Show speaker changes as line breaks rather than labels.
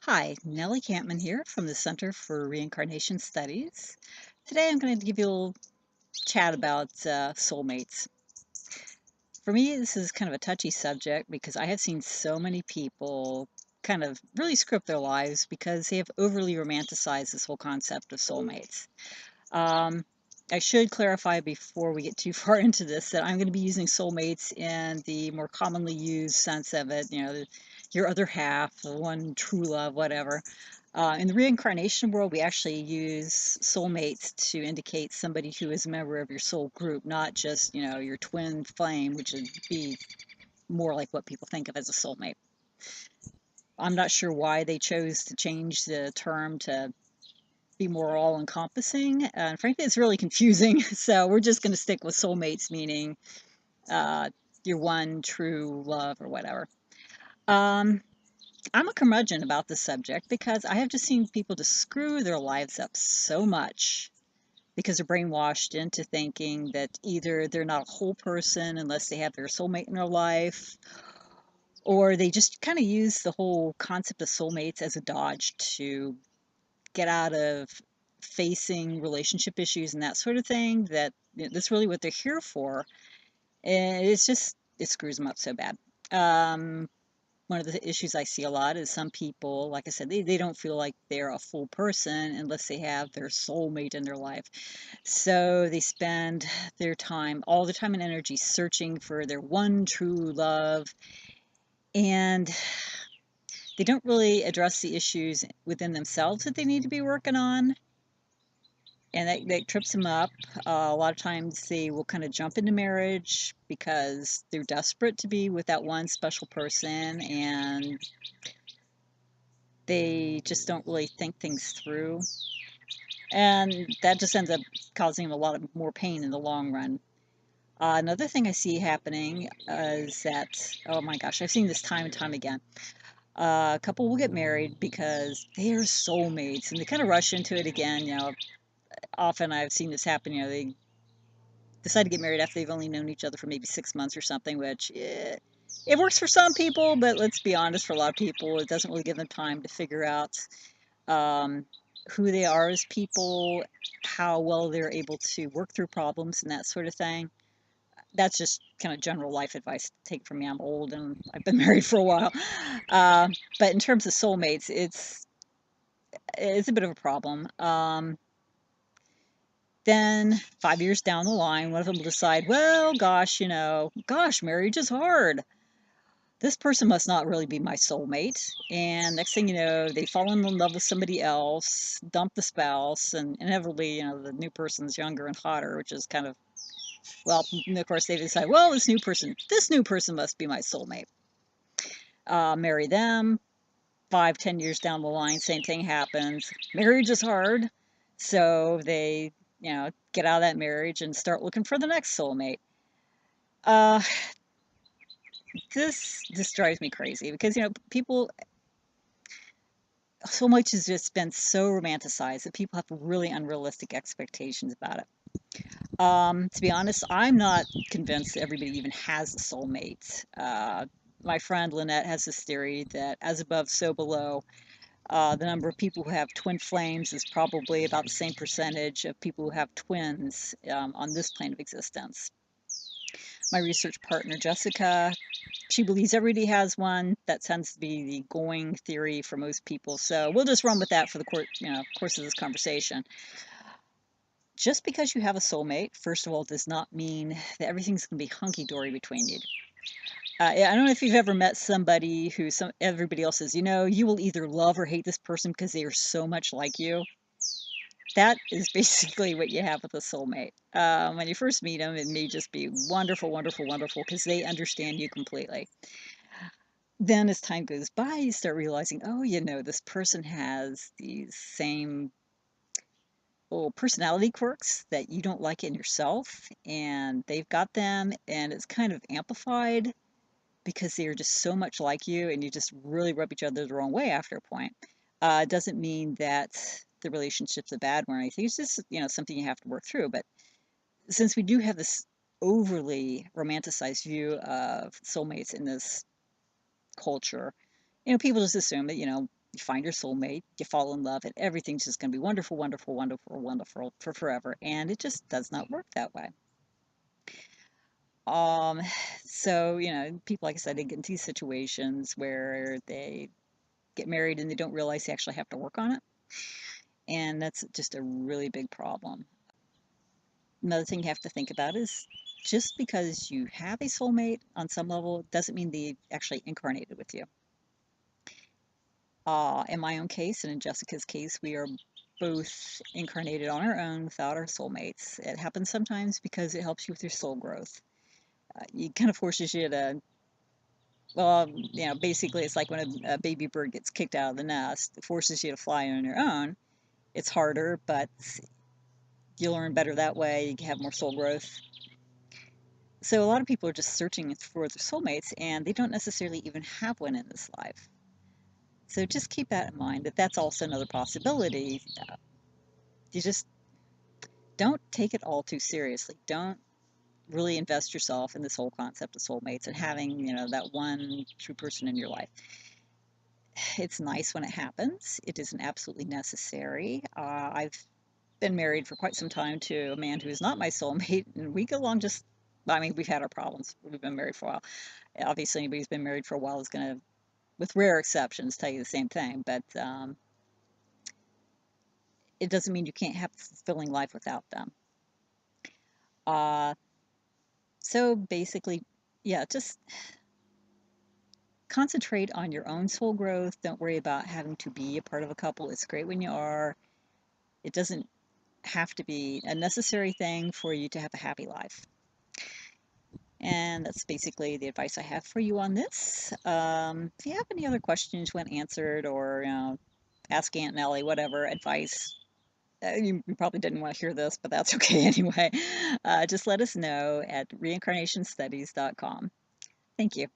Hi, Nellie Kampmann here from the Center for Reincarnation Studies. Today I'm going to give you a little chat about soulmates. For me, this is kind of a touchy subject because I have seen so many people kind of really screw up their lives because they have overly romanticized this whole concept of soulmates. Um, I should clarify before we get too far into this that I'm going to be using soulmates in the more commonly used sense of it, your other half, the one true love, whatever. In the reincarnation world, we actually use soulmates to indicate somebody who is a member of your soul group, not just, your twin flame, which would be more like what people think of as a soulmate. I'm not sure why they chose to change the term to be more all-encompassing. And frankly, it's really confusing. So we're just going to stick with soulmates, meaning uh, your one true love or whatever. Um, I'm a curmudgeon about this subject because I have just seen people just screw their lives up so much because they're brainwashed into thinking that either they're not a whole person unless they have their soulmate in their life, or they just kind of use the whole concept of soulmates as a dodge to get out of facing relationship issues and that sort of thing, that that's really what they're here for. And it screws them up so bad. Um, One of the issues I see a lot is some people, like I said, they don't feel like they're a full person unless they have their soulmate in their life. So they spend their time, all the time and energy, searching for their one true love. And they don't really address the issues within themselves that they need to be working on, and that trips them up. A lot of times they will kind of jump into marriage because they're desperate to be with that one special person, and they just don't really think things through. And that just ends up causing them a lot of more pain in the long run. Another thing I see happening is that, oh my gosh, I've seen this time and time again. A couple will get married because they're soulmates and they kind of rush into it again. Often I've seen this happen. They decide to get married after they've only known each other for maybe 6 months or something, which it works for some people, but let's be honest, for a lot of people, it doesn't really give them time to figure out um, who they are as people, how well they're able to work through problems and that sort of thing. That's just kind of general life advice. Take from me. I'm old and I've been married for a while. But in terms of soulmates, it's a bit of a problem. Then 5 years down the line, one of them will decide, well, gosh, marriage is hard. This person must not really be my soulmate. And next thing you know, they fall in love with somebody else, dump the spouse, and inevitably, the new person's younger and hotter, which is kind of, well, and of course they decide, well, this new person must be my soulmate. Marry them. 5, 10 years down the line, same thing happens. Marriage is hard. So they, get out of that marriage and start looking for the next soulmate. Uh, this drives me crazy because people, so much has just been so romanticized that people have really unrealistic expectations about it. To be honest, I'm not convinced that everybody even has a soulmate. My friend Lynette has this theory that as above, so below. The number of people who have twin flames is probably about the same percentage of people who have twins on this plane of existence. My research partner, Jessica, she believes everybody has one. That tends to be the going theory for most people. So we'll just run with that for the course of this conversation. Just because you have a soulmate, first of all, does not mean that everything's going to be hunky-dory between you. I don't know if you've ever met somebody who everybody else says, you will either love or hate this person because they are so much like you. That is basically what you have with a soulmate. When you first meet them, it may just be wonderful, wonderful, wonderful because they understand you completely. Then as time goes by, you start realizing, oh, this person has these same little personality quirks that you don't like in yourself, and they've got them, and it's kind of amplified because they are just so much like you, and you just really rub each other the wrong way after a point. It doesn't mean that the relationship's a bad one or anything. It's just, something you have to work through. But since we do have this overly romanticized view of soulmates in this culture, people just assume that, you find your soulmate, you fall in love, and everything's just going to be wonderful, wonderful, wonderful, wonderful for forever. And it just does not work that way. Um, so, people, like I said, they get into these situations where they get married and they don't realize they actually have to work on it. And that's just a really big problem. Another thing you have to think about is just because you have a soulmate on some level doesn't mean they actually incarnated with you. In my own case and in Jessica's case, we are both incarnated on our own without our soulmates. It happens sometimes because it helps you with your soul growth. It kind of forces you to, well, basically it's like when a baby bird gets kicked out of the nest, it forces you to fly on your own. It's harder, but you learn better that way. You have more soul growth. So a lot of people are just searching for their soulmates and they don't necessarily even have one in this life. So just keep that in mind, that that's also another possibility. You just don't take it all too seriously. Don't really invest yourself in this whole concept of soulmates and having, that one true person in your life. It's nice when it happens. It isn't absolutely necessary. I've been married for quite some time to a man who is not my soulmate, and we get along just, I mean, we've had our problems. We've been married for a while. Obviously, anybody who's been married for a while is going to, with rare exceptions, tell you the same thing, but it doesn't mean you can't have a fulfilling life without them. Uh, so basically, yeah, just concentrate on your own soul growth. Don't worry about having to be a part of a couple. It's great when you are. It doesn't have to be a necessary thing for you to have a happy life. And that's basically the advice I have for you on this. If you have any other questions you want answered, or ask Aunt Nellie, whatever advice, you probably didn't want to hear this, but that's okay anyway. Just let us know at reincarnationstudies.com. Thank you.